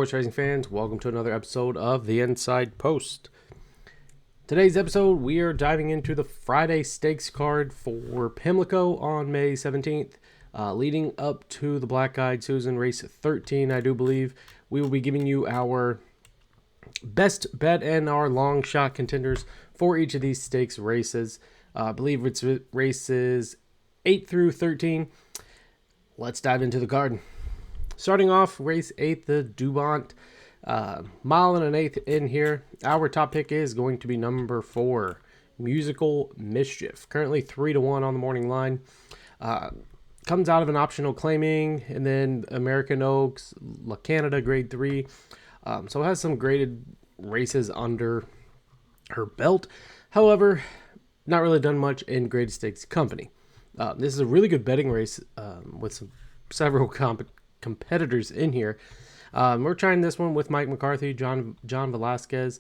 horse racing fans, welcome to another episode of The Inside Post. Today's episode, we are diving into the Friday stakes card for Pimlico on May 17th, leading up to the Black Eyed Susan race 13, I do believe. We will be giving you our best bet and our long shot contenders for each of these stakes races. I believe it's races 8 through 13. Let's dive into the card. Starting off, race 8, the Dubont, mile and an eighth in here. Our top pick is going to be number 4, Musical Mischief. Currently 3-1 on the morning line. Comes out of an optional claiming, and then American Oaks, La Canada Grade 3. So it has some graded races under her belt. However, not really done much in graded stakes company. This is a really good betting race with several competitors in here. We're trying this one with Mike McCarthy, John Velasquez.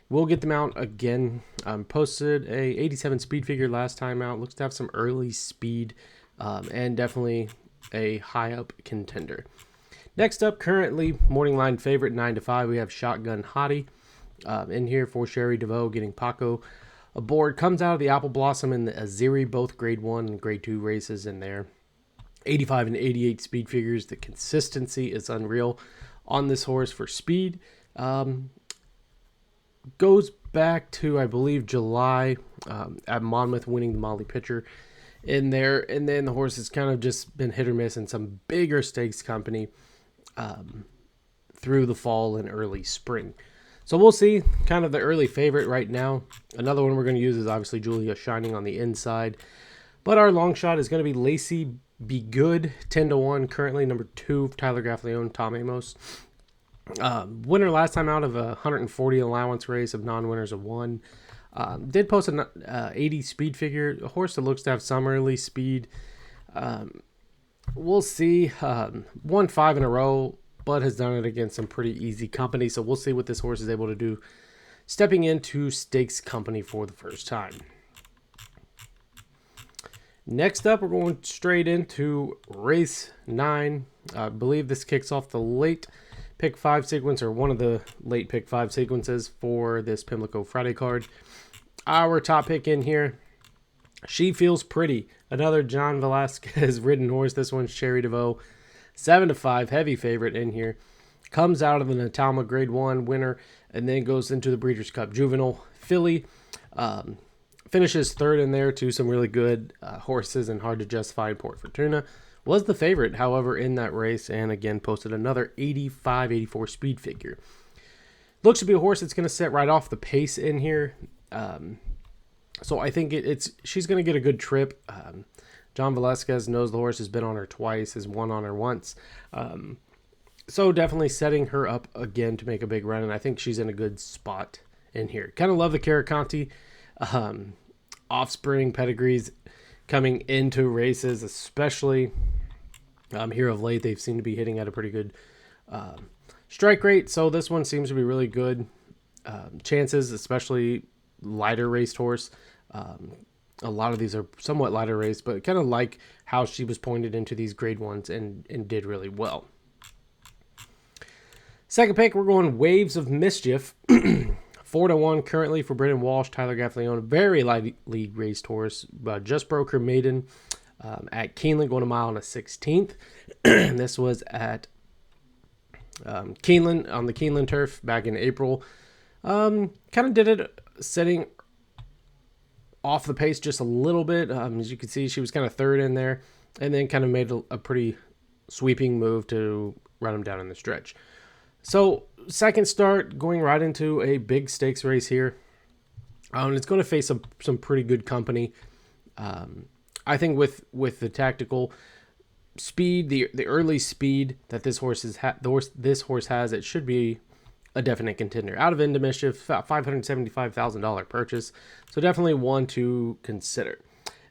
We'll get them out again. Posted a 87 speed figure last time out. Looks to have some early speed and definitely a high up contender. Next up, currently morning line favorite 9-5. We have Shotgun Hottie in here for Sherry DeVoe getting Paco aboard. Comes out of the Apple Blossom and the Aziri, both grade 1 and grade 2 races in there. 85 and 88 speed figures. The consistency is unreal on this horse for speed. Goes back to, I believe, July at Monmouth, winning the Molly Pitcher in there. And then the horse has kind of just been hit or miss in some bigger stakes company through the fall and early spring. So we'll see. Kind of the early favorite right now. Another one we're going to use is obviously Julia Shining on the inside. But our long shot is going to be Lacey Be Good, 10-1, currently number 2, Tyler Gaffleone, Tom Amos. Winner last time out of a 140 allowance race, of non-winners of 1. Did post an 80 speed figure, a horse that looks to have some early speed. We'll see. Won 5 in a row, but has done it against some pretty easy company. So we'll see what this horse is able to do stepping into stakes company for the first time. Next up, we're going straight into race 9. I believe this kicks off the late pick 5 sequence, or one of the late pick 5 sequences for this Pimlico Friday card. Our top pick in here, She Feels Pretty. Another John Velasquez ridden horse. This one's Sherry DeVoe. 7-5, heavy favorite in here. Comes out of the Natalma Grade 1 winner, and then goes into the Breeders' Cup Juvenile filly. Finishes third in there to some really good horses and hard to justify in Port Fortuna. Was the favorite, however, in that race, and again posted another 85-84 speed figure. Looks to be a horse that's going to set right off the pace in here. So I think she's going to get a good trip. John Velasquez knows the horse, has been on her twice, has won on her once. So definitely setting her up again to make a big run, and I think she's in a good spot in here. Kind of love the Caraconte offspring pedigrees coming into races, especially here of late. They've seemed to be hitting at a pretty good strike rate, so this one seems to be really good chances, especially lighter raced horse. A lot of these are somewhat lighter raced, but kind of like how she was pointed into these grade 1s and did really well. Second pick, we're going Waves of Mischief. 4-1 currently for Brendan Walsh, Tyler Gaffleone. Very lightly raced horse. Just broke her maiden at Keeneland, going a mile and a 16th. This was at Keeneland, on the Keeneland turf back in April. Kind of did it setting off the pace just a little bit. As you can see, she was kind of third in there, and then kind of made a pretty sweeping move to run him down in the stretch. So second start, going right into a big stakes race here. It's going to face some pretty good company. I think with the tactical speed, the early speed that this horse has, it should be a definite contender. Out of Into Mischief, $575,000 purchase, so definitely one to consider.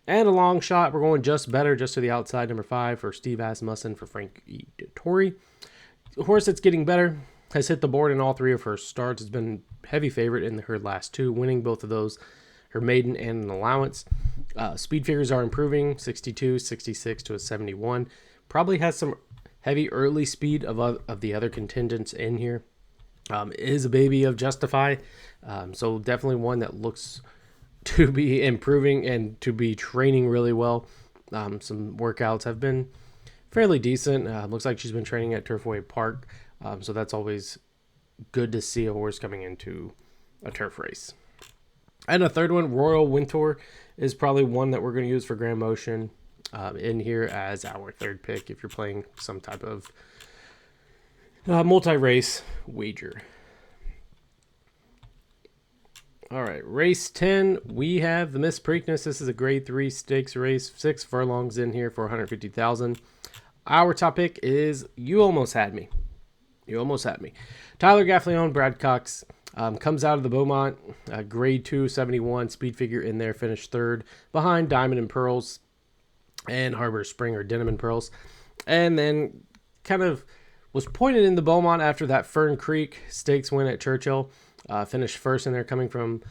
And a long shot, we're going Just Better, just to the outside, number 5 for Steve Asmussen for Frank E. Dettori. The horse that's getting better, has hit the board in all 3 of her starts, has been heavy favorite in her last 2, winning both of those, her maiden and an allowance. Speed figures are improving, 62, 66 to a 71. Probably has heavy early speed of the other contingents in here. Is a baby of Justify, so definitely one that looks to be improving and to be training really well. Some workouts have been fairly decent. Looks like she's been training at Turfway Park, so that's always good to see a horse coming into a turf race. And a third one, Royal Wintour, is probably one that we're going to use for Grand Motion in here as our third pick if you're playing some type of multi-race wager. All right, race 10, we have the Miss Preakness. This is a grade 3 stakes race, 6 furlongs in here for 150,000. Our top pick is You Almost Had Me. You Almost Had Me. Tyler Gaffleon, Brad Cox, comes out of the Beaumont, grade 2, 71, speed figure in there, finished third behind Diamond and Pearls and Harbor Spring or Denim and Pearls. And then kind of was pointed in the Beaumont after that Fern Creek stakes win at Churchill. Finished first in there, coming from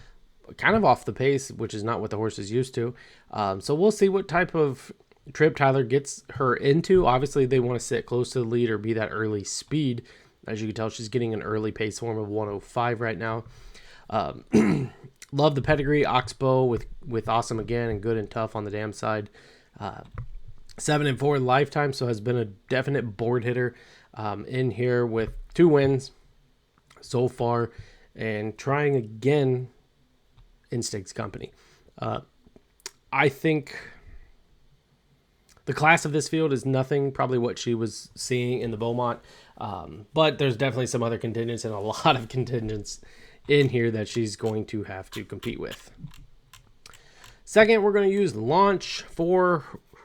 kind of off the pace, which is not what the horse is used to. So we'll see what type of trip Tyler gets her into. Obviously, they want to sit close to the lead or be that early speed. As you can tell, she's getting an early pace form of 105 right now. Love the pedigree. Oxbow with Awesome Again and Good and Tough on the dam side. 7-4 lifetime, so has been a definite board hitter in here with 2 wins so far. And trying again in stakes company. I think the class of this field is nothing, probably what she was seeing in the Beaumont. But there's definitely some other contingents and a lot of contingents in here that she's going to have to compete with. Second, we're going to use Launch for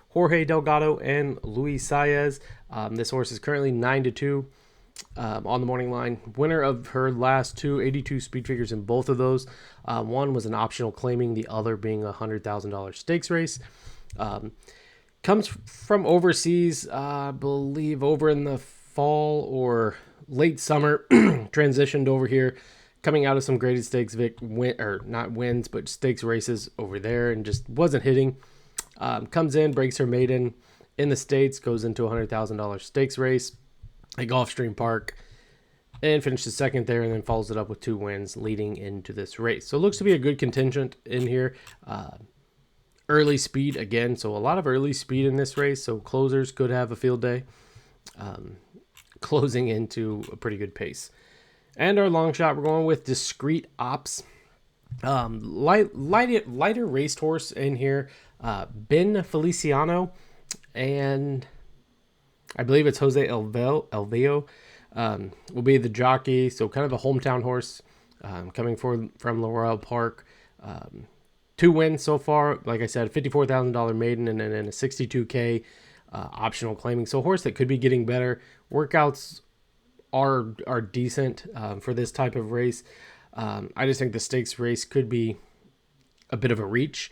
Jorge Delgado and Luis Saez. This horse is currently 9-2. On the morning line, winner of her last 2, 82 speed figures in both of those. One was an optional claiming, the other being a $100,000 stakes race. Comes from overseas, I believe over in the fall or late summer, transitioned over here, coming out of some graded stakes not wins, but stakes races over there and just wasn't hitting. Comes in, breaks her maiden in the States, goes into a $100,000 stakes race at Gulfstream Park and finishes second there, and then follows it up with 2 wins leading into this race. So it looks to be a good contingent in here. Early speed again, so a lot of early speed in this race, so closers could have a field day, closing into a pretty good pace. And our long shot, we're going with Discreet Ops. Lighter racehorse in here, Ben Feliciano, and I believe it's Jose Elveo will be the jockey. So kind of a hometown horse coming from Laurel Park. 2 wins so far. Like I said, $54,000 maiden and then a $62K optional claiming. So a horse that could be getting better. Workouts are decent for this type of race. I just think the stakes race could be a bit of a reach.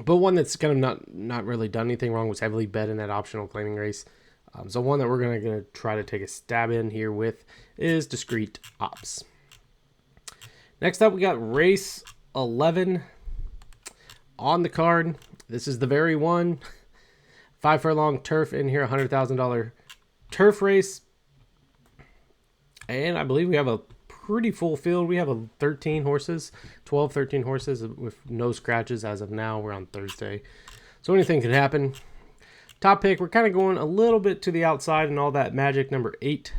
But one that's kind of not really done anything wrong, was heavily bet in that optional claiming race. So one that we're going to try to take a stab in here with is Discreet Ops. Next up, we got race 11 on the card. This is the very one. 5 furlong turf in here, $100,000 turf race. And I believe we have a pretty full field. We have 13 horses with no scratches as of now. We're on Thursday, so anything can happen. Top pick, we're kind of going a little bit to the outside and all that magic. Number 8,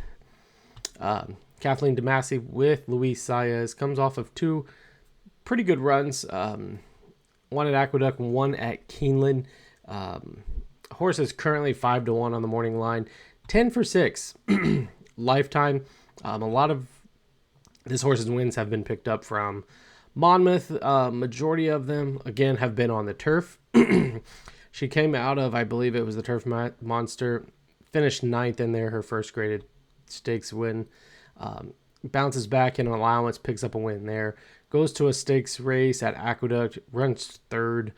Kathleen DeMasi with Luis Saez, comes off of 2 pretty good runs, one at Aqueduct and one at Keeneland. Horse is currently 5-1 on the morning line, 10-6 lifetime. A lot of this horse's wins have been picked up from Monmouth. Majority of them, again, have been on the turf. She came out of, I believe it was the Turf Monster, finished 9th in there, her first graded stakes win. Bounces back in an allowance, picks up a win there. Goes to a stakes race at Aqueduct, runs 3rd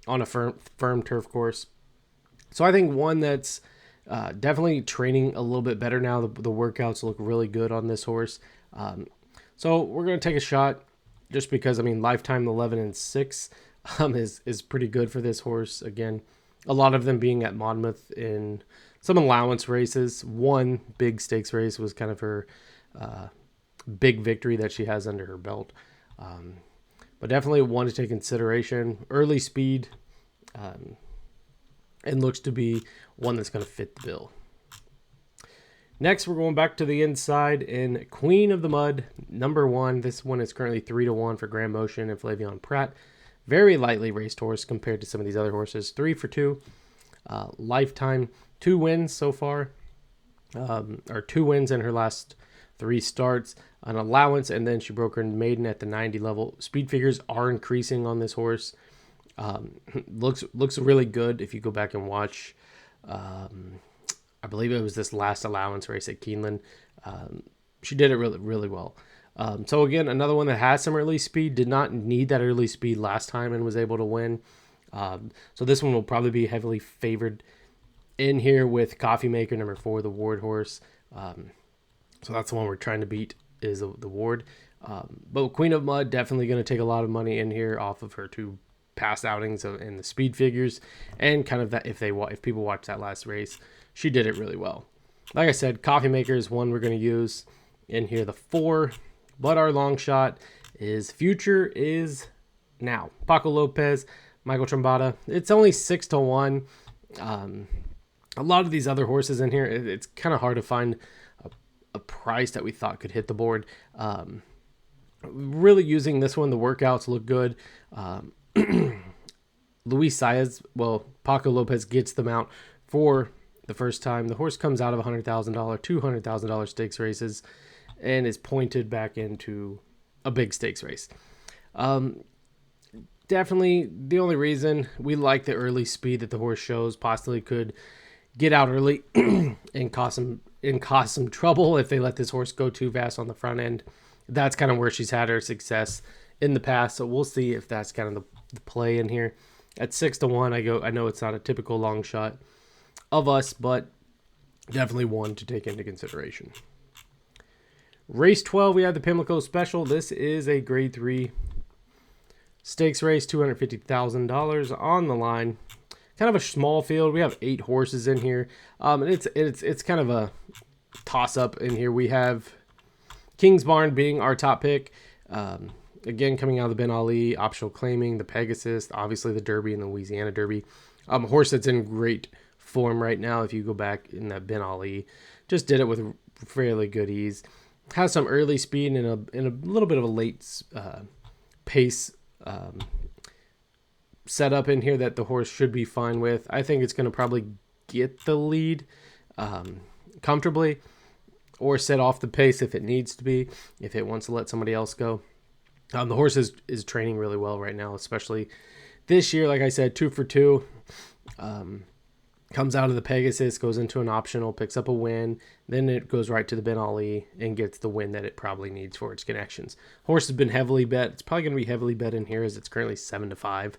on a firm turf course. So I think one that's definitely training a little bit better now. The workouts look really good on this horse. So we're going to take a shot just because, lifetime 11-6 is pretty good for this horse. Again, a lot of them being at Monmouth in some allowance races. One big stakes race was kind of her big victory that she has under her belt. But definitely one to take consideration. Early speed, and looks to be one that's going to fit the bill. Next, we're going back to the inside in Queen of the Mud, number 1. This one is currently 3-1 for Grand Motion and Flavion Pratt. Very lightly raced horse compared to some of these other horses. 3 for 2. Lifetime, 2 wins so far. Or 2 wins in her last 3 starts. An allowance, and then she broke her maiden at the 90 level. Speed figures are increasing on this horse. Looks really good if you go back and watch. I believe it was this last allowance race at Keeneland. She did it really, really well. So again, another one that has some early speed, did not need that early speed last time and was able to win. So this one will probably be heavily favored in here with Coffee Maker, number 4, the Ward horse. So that's the one we're trying to beat, is the Ward. But Queen of Mud, definitely going to take a lot of money in here off of her 2 past outings in the speed figures, and kind of that if people watch that last race, she did it really well. Like I said, Coffee Maker is one we're going to use in here, the 4, but our long shot is Future is Now. Paco Lopez, Michael Trombada. It's only 6-1. A lot of these other horses in here, it's kind of hard to find a price that we thought could hit the board. Really using this one, the workouts look good. Luis Saez, Paco Lopez gets the mount for the first time. The horse comes out of $100,000, $200,000 stakes races, and is pointed back into a big stakes race. Definitely the only reason we like the early speed that the horse shows, possibly could get out early and cause some trouble if they let this horse go too fast on the front end. That's kind of where she's had her success in the past, so we'll see if that's kind of the play in here. At 6-1, I know it's not a typical long shot of us, but definitely one to take into consideration. Race 12, we have the Pimlico Special. This is a Grade 3 stakes race, $250,000 on the line. Kind of a small field. We have 8 horses in here, and it's kind of a toss-up in here. We have King's Barn being our top pick. Again, coming out of the Ben Ali, optional claiming, the Pegasus, obviously the Derby and the Louisiana Derby. A horse that's in great form right now. If you go back in that Ben Ali, just did it with fairly good ease. Has some early speed and a little bit of a late pace setup in here that the horse should be fine with. I think it's going to probably get the lead comfortably, or set off the pace if it needs to be, if it wants to let somebody else go. The horse is training really well right now, especially this year. Like I said, 2 for 2. Comes out of the Pegasus, goes into an optional, picks up a win. Then it goes right to the Ben Ali and gets the win that it probably needs for its connections. Horse has been heavily bet. It's probably going to be heavily bet in here as it's currently 7-5.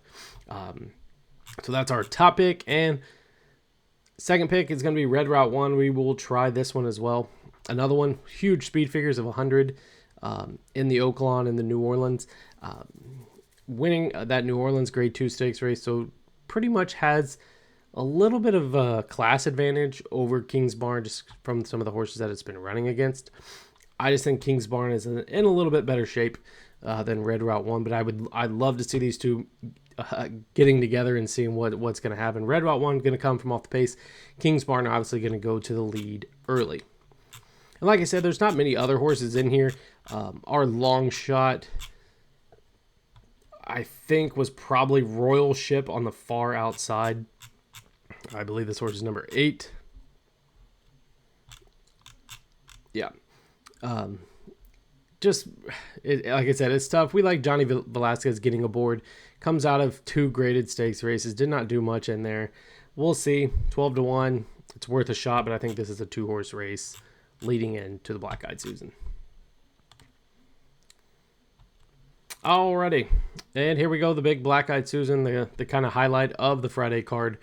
So that's our top pick. And second pick is going to be Red Route 1. We will try this one as well. Another one, huge speed figures of 100 in the Oaklawn in the New Orleans. Winning that New Orleans Grade 2 stakes race, so pretty much has a little bit of a class advantage over King's Barn just from some of the horses that it's been running against. I just think King's Barn is in a little bit better shape than Red Route 1, but I'd love to see these two getting together and seeing what's going to happen. Red Route 1 going to come from off the pace. King's Barn obviously going to go to the lead early. And like I said, there's not many other horses in here. Our long shot, I think, was probably Royal Ship on the far outside. I believe this horse is number 8. Yeah. Like I said, it's tough. We like Johnny Velasquez getting aboard. Comes out of 2 graded stakes races. Did not do much in there. We'll see. 12-1. It's worth a shot, but I think this is a 2-horse race leading into the Black Eyed Susan. Alrighty. And here we go. The big Black Eyed Susan, the kind of highlight of the Friday card.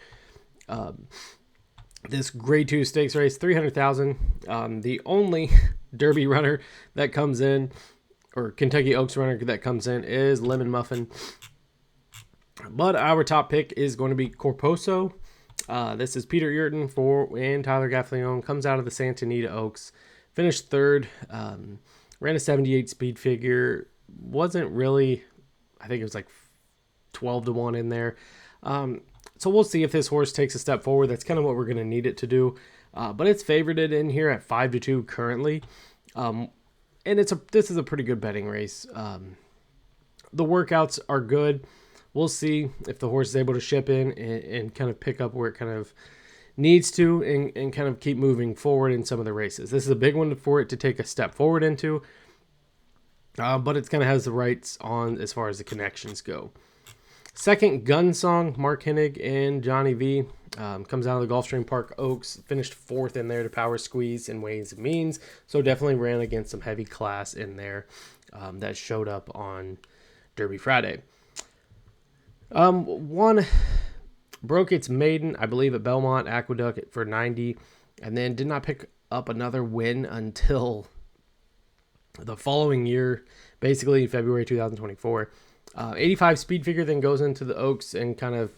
This Grade 2 stakes race, $300,000. The only Derby runner that comes in, or Kentucky Oaks runner that comes in, is Lemon Muffin. But our top pick is going to be Corposo, This is Peter Yurton and Tyler Gaffalione. Comes out of the Santa Anita Oaks. Finished third. Ran a 78 speed figure. Wasn't really, I think it was like 12-1 in there. So we'll see if this horse takes a step forward. That's kind of what we're going to need it to do. But it's favorited in here at 5-2 currently. And this is a pretty good betting race. The workouts are good. We'll see if the horse is able to ship in and kind of pick up where it kind of needs to and kind of keep moving forward in some of the races. This is a big one for it to take a step forward into, but it kind of has the rights on as far as the connections go. Second, Gun Song, Mark Hennig and Johnny V. Comes out of the Gulfstream Park Oaks, finished fourth in there to Power Squeeze and Ways and Means, so definitely ran against some heavy class in there that showed up on Derby Friday. One broke its maiden, I believe, at Belmont Aqueduct for 90, and then did not pick up another win until the following year, basically February 2024. 85 speed figure then goes into the Oaks and kind of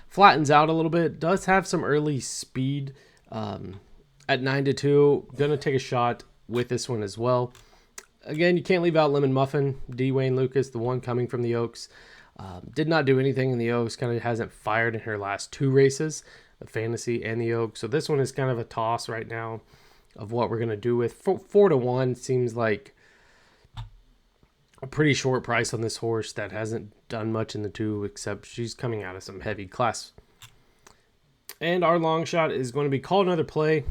flattens out a little bit. Does have some early speed at 9-2. Gonna take a shot with this one as well. Again, you can't leave out Lemon Muffin, D. Wayne Lucas, the one coming from the Oaks. Did not do anything in the Oaks, kind of hasn't fired in her last two races, the Fantasy and the Oaks. So this one is kind of a toss right now of what we're going to do with. 4-1 seems like a pretty short price on this horse that hasn't done much in the two, except she's coming out of some heavy class. And our long shot is going to be Call Another Play,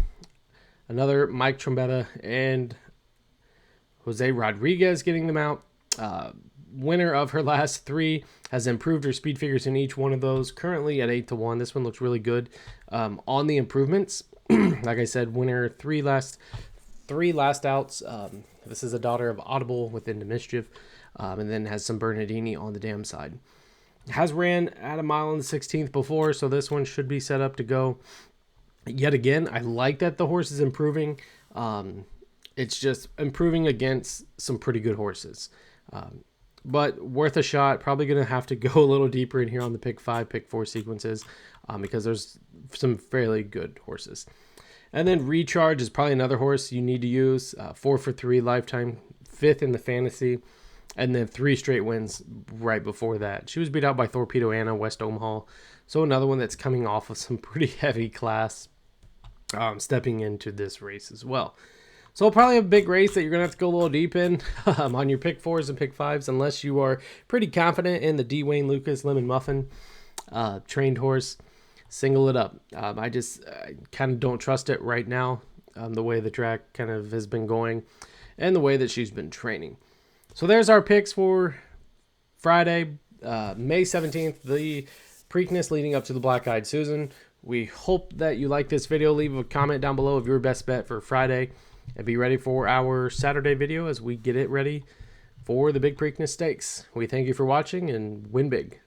another Mike Trombetta and Jose Rodriguez getting them out. Winner of her last three, has improved her speed figures in each one of those, currently at 8-1. This one looks really good on the improvements. Like I said, winner three last outs. This is a daughter of Audible with Into Mischief, and then has some Bernardini on the dam side. Has ran at a mile in the 16th before, so this one should be set up to go. Yet again, I like that the horse is improving. It's just improving against some pretty good horses. But worth a shot. Probably going to have to go a little deeper in here on the pick 5, pick 4 sequences because there's some fairly good horses. And then Recharge is probably another horse you need to use. 4 for 3 lifetime, 5th in the Fantasy, and then 3 straight wins right before that. She was beat out by Torpedo Anna, West Omaha. So another one that's coming off of some pretty heavy class, stepping into this race as well. So probably a big race that you're going to have to go a little deep in on your pick 4s and pick 5s, unless you are pretty confident in the D. Wayne Lucas Lemon Muffin trained horse. Single it up. I kind of don't trust it right now, the way the track kind of has been going and the way that she's been training. So there's our picks for Friday, May 17th, the Preakness leading up to the Black Eyed Susan. We hope that you like this video. Leave a comment down below of your best bet for Friday. And be ready for our Saturday video as we get it ready for the big Preakness Stakes. We thank you for watching and win big.